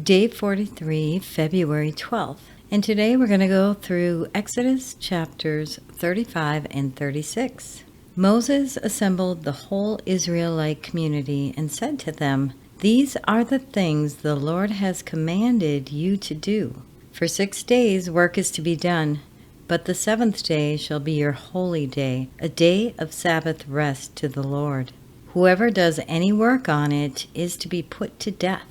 Day 43, February 12th. And today we're going to go through Exodus chapters 35 and 36. Moses assembled the whole Israelite community and said to them, "These are the things the Lord has commanded you to do. For 6 days work is to be done, but the seventh day shall be your holy day, a day of Sabbath rest to the Lord. Whoever does any work on it is to be put to death.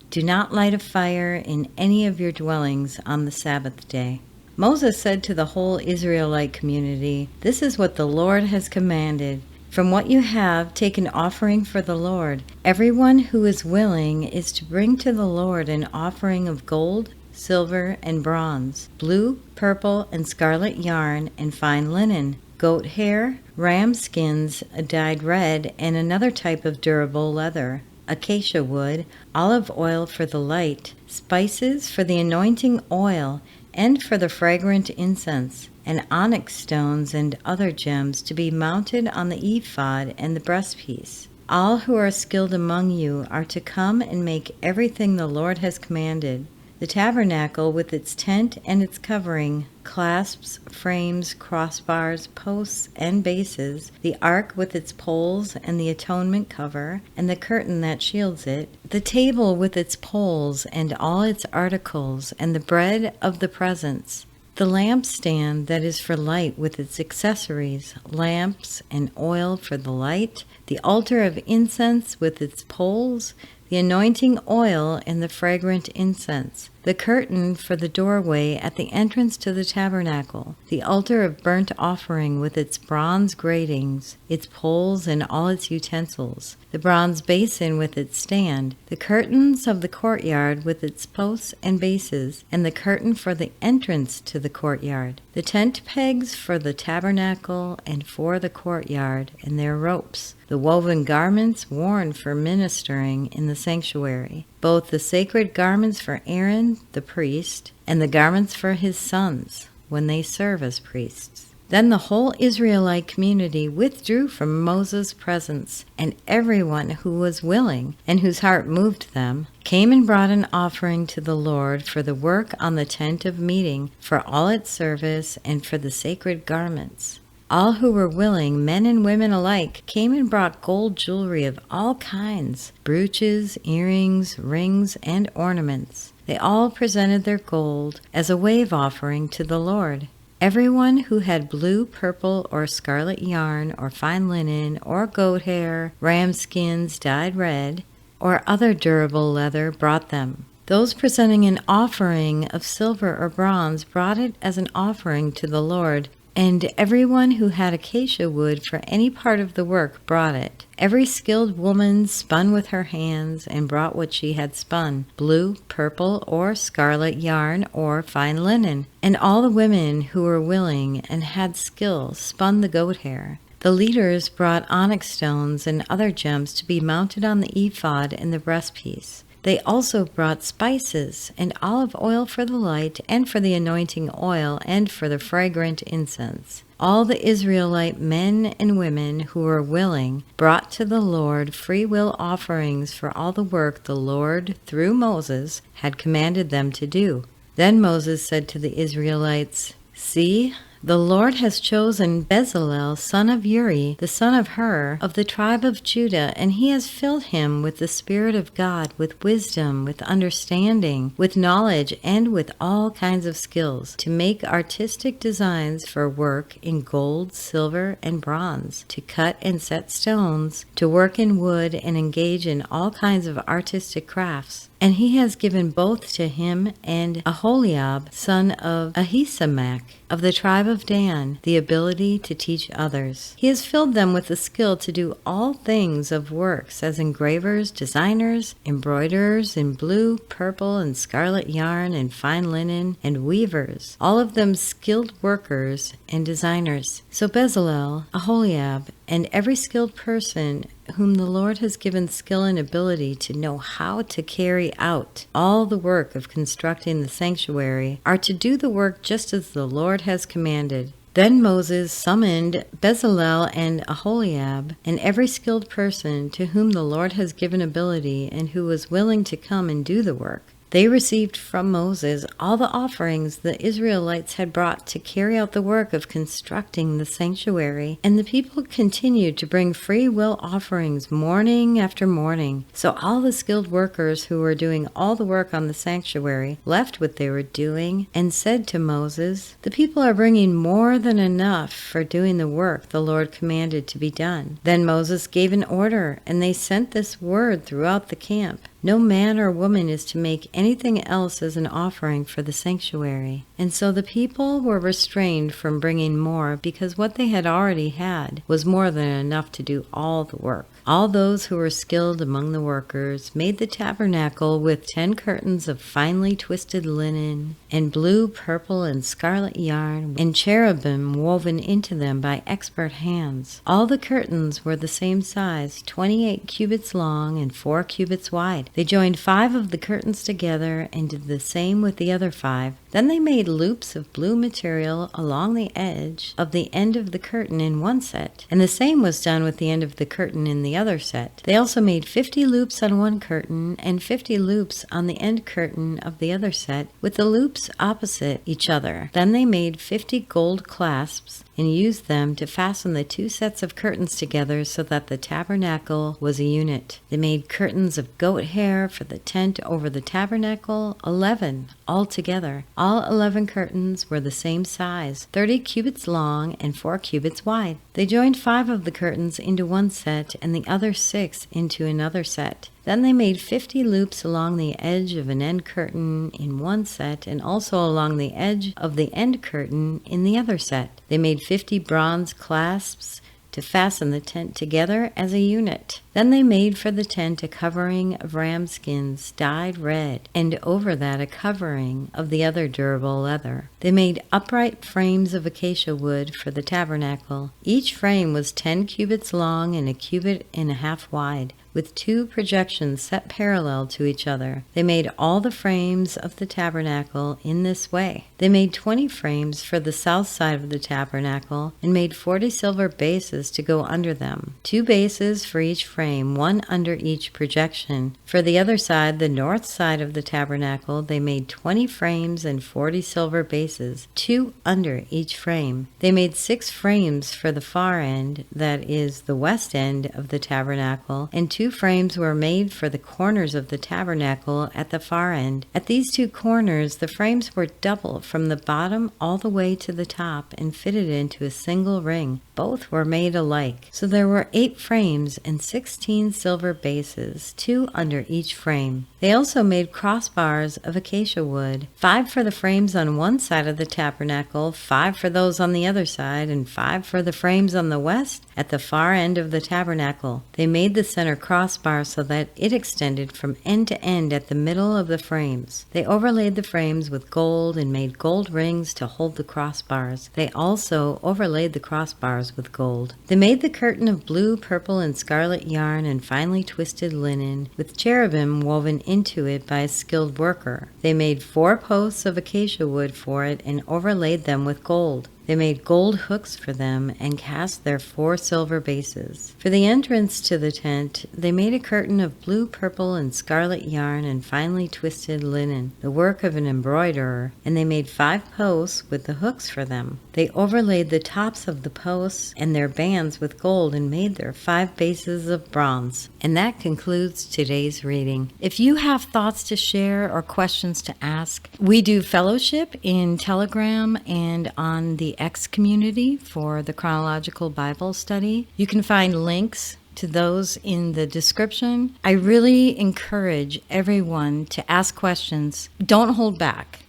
Do not light a fire in any of your dwellings on the Sabbath day." Moses said to the whole Israelite community, "This is what the Lord has commanded. From what you have, take an offering for the Lord. Everyone who is willing is to bring to the Lord an offering of gold, silver, and bronze, blue, purple, and scarlet yarn, and fine linen, goat hair, ram skins dyed red, and another type of durable leather, acacia wood, olive oil for the light, spices for the anointing oil, and for the fragrant incense, and onyx stones and other gems to be mounted on the ephod and the breastpiece. All who are skilled among you are to come and make everything the Lord has commanded: the tabernacle with its tent and its covering, clasps, frames, crossbars, posts, and bases, the ark with its poles and the atonement cover, and the curtain that shields it, the table with its poles and all its articles, and the bread of the presence, the lampstand that is for light with its accessories, lamps and oil for the light, the altar of incense with its poles, the anointing oil and the fragrant incense, the curtain for the doorway at the entrance to the tabernacle, the altar of burnt offering with its bronze gratings, its poles and all its utensils, the bronze basin with its stand, the curtains of the courtyard with its posts and bases, and the curtain for the entrance to the courtyard, the tent pegs for the tabernacle and for the courtyard, and their ropes, the woven garments worn for ministering in the sanctuary, both the sacred garments for Aaron the priest and the garments for his sons when they serve as priests. Then the whole Israelite community withdrew from Moses' presence, and everyone who was willing and whose heart moved them came and brought an offering to the Lord for the work on the tent of meeting, for all its service, and for the sacred garments. All who were willing, men and women alike, came and brought gold jewelry of all kinds, brooches, earrings, rings, and ornaments. They all presented their gold as a wave offering to the Lord. Everyone who had blue, purple, or scarlet yarn, or fine linen, or goat hair, ram skins dyed red, or other durable leather brought them. Those presenting an offering of silver or bronze brought it as an offering to the Lord, and everyone who had acacia wood for any part of the work brought it. Every skilled woman spun with her hands and brought what she had spun, blue, purple, or scarlet yarn, or fine linen. And all the women who were willing and had skill spun the goat hair. The leaders brought onyx stones and other gems to be mounted on the ephod and the breastpiece. They also brought spices and olive oil for the light, and for the anointing oil, and for the fragrant incense. All the Israelite men and women who were willing brought to the Lord free will offerings for all the work the Lord, through Moses, had commanded them to do. Then Moses said to the Israelites, "See, the Lord has chosen Bezalel, son of Uri, the son of Hur, of the tribe of Judah, and he has filled him with the Spirit of God, with wisdom, with understanding, with knowledge, and with all kinds of skills, to make artistic designs for work in gold, silver, and bronze, to cut and set stones, to work in wood, and engage in all kinds of artistic crafts. And he has given both to him and Aholiab, son of Ahisamach, of the tribe of Dan, the ability to teach others. He has filled them with the skill to do all things of works, as engravers, designers, embroiderers in blue, purple, and scarlet yarn, and fine linen, and weavers, all of them skilled workers and designers. So Bezalel, Aholiab, and every skilled person whom the Lord has given skill and ability to know how to carry out all the work of constructing the sanctuary are to do the work just as the Lord has commanded. Then Moses summoned Bezalel and Aholiab, and every skilled person to whom the Lord has given ability and who was willing to come and do the work. They received from Moses all the offerings the Israelites had brought to carry out the work of constructing the sanctuary, and the people continued to bring free will offerings morning after morning. So all the skilled workers who were doing all the work on the sanctuary left what they were doing and said to Moses, "The people are bringing more than enough for doing the work the Lord commanded to be done." Then Moses gave an order, and they sent this word throughout the camp: "No man or woman is to make anything else as an offering for the sanctuary." And so the people were restrained from bringing more, because what they had already had was more than enough to do all the work. All those who were skilled among the workers made the tabernacle with 10 curtains of finely twisted linen, and blue, purple, and scarlet yarn, and cherubim woven into them by expert hands. All the curtains were the same size, 28 cubits long and 4 cubits wide. They joined 5 of the curtains together and did the same with the other 5. Then they made loops of blue material along the edge of the end of the curtain in one set, and the same was done with the end of the curtain in the other set. They also made 50 loops on one curtain and 50 loops on the end curtain of the other set, with the loops opposite each other. Then they made 50 gold clasps and used them to fasten the 2 sets of curtains together so that the tabernacle was a unit. They made curtains of goat hair for the tent over the tabernacle, 11 altogether. All 11 curtains were the same size, 30 cubits long and 4 cubits wide. They joined 5 of the curtains into one set and the other 6 into another set. Then they made 50 loops along the edge of an end curtain in one set, and also along the edge of the end curtain in the other set. They made 50 bronze clasps to fasten the tent together as a unit. Then they made for the tent a covering of ram skins dyed red, and over that a covering of the other durable leather. They made upright frames of acacia wood for the tabernacle. Each frame was 10 cubits long and 1.5 cubits wide, with 2 projections set parallel to each other. They made all the frames of the tabernacle in this way. They made 20 frames for the south side of the tabernacle and made 40 silver bases to go under them, 2 bases for each frame, 1 under each projection. For the other side, the north side of the tabernacle, they made 20 frames and 40 silver bases, 2 under each frame. They made 6 frames for the far end, that is, the west end of the tabernacle, and 2 frames were made for the corners of the tabernacle at the far end. At these 2 corners, the frames were double from the bottom all the way to the top and fitted into a single ring. Both were made alike. So there were 8 frames and 16 silver bases, 2 under each frame. They also made crossbars of acacia wood, 5 for the frames on one side of the tabernacle, 5 for those on the other side, and 5 for the frames on the west at the far end of the tabernacle. They made the center crossbar so that it extended from end to end at the middle of the frames. They overlaid the frames with gold and made gold rings to hold the crossbars. They also overlaid the crossbars with gold. They made the curtain of blue, purple, and scarlet yarn and finely twisted linen, with cherubim woven into it by a skilled worker. They made 4 posts of acacia wood for it and overlaid them with gold. They made gold hooks for them and cast their 4 silver bases. For the entrance to the tent, they made a curtain of blue, purple, and scarlet yarn and finely twisted linen, the work of an embroiderer, and they made 5 posts with the hooks for them. They overlaid the tops of the posts and their bands with gold and made their 5 bases of bronze. And that concludes today's reading. If you have thoughts to share or questions to ask, we do fellowship in Telegram and on the X community for the Chronological Bible Study. You can find links to those in the description. I really encourage everyone to ask questions. Don't hold back.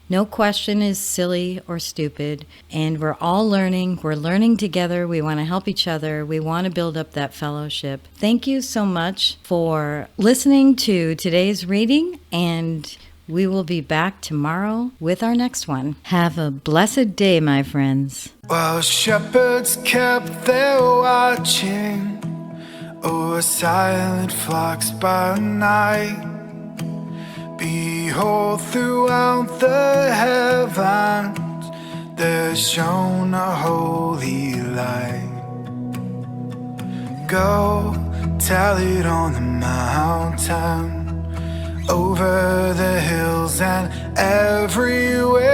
No question is silly or stupid, and we're all learning. We're learning together. We want to help each other. We want to build up that fellowship. Thank you so much for listening to today's reading, and we will be back tomorrow with our next one. Have a blessed day, my friends. While shepherds kept their watching o'er silent flocks by night, behold, throughout the heavens there shone a holy light. Go tell it on the mountain, over the hills and everywhere.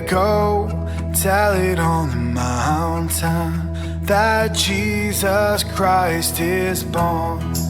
Go tell it on the mountain that Jesus Christ is born.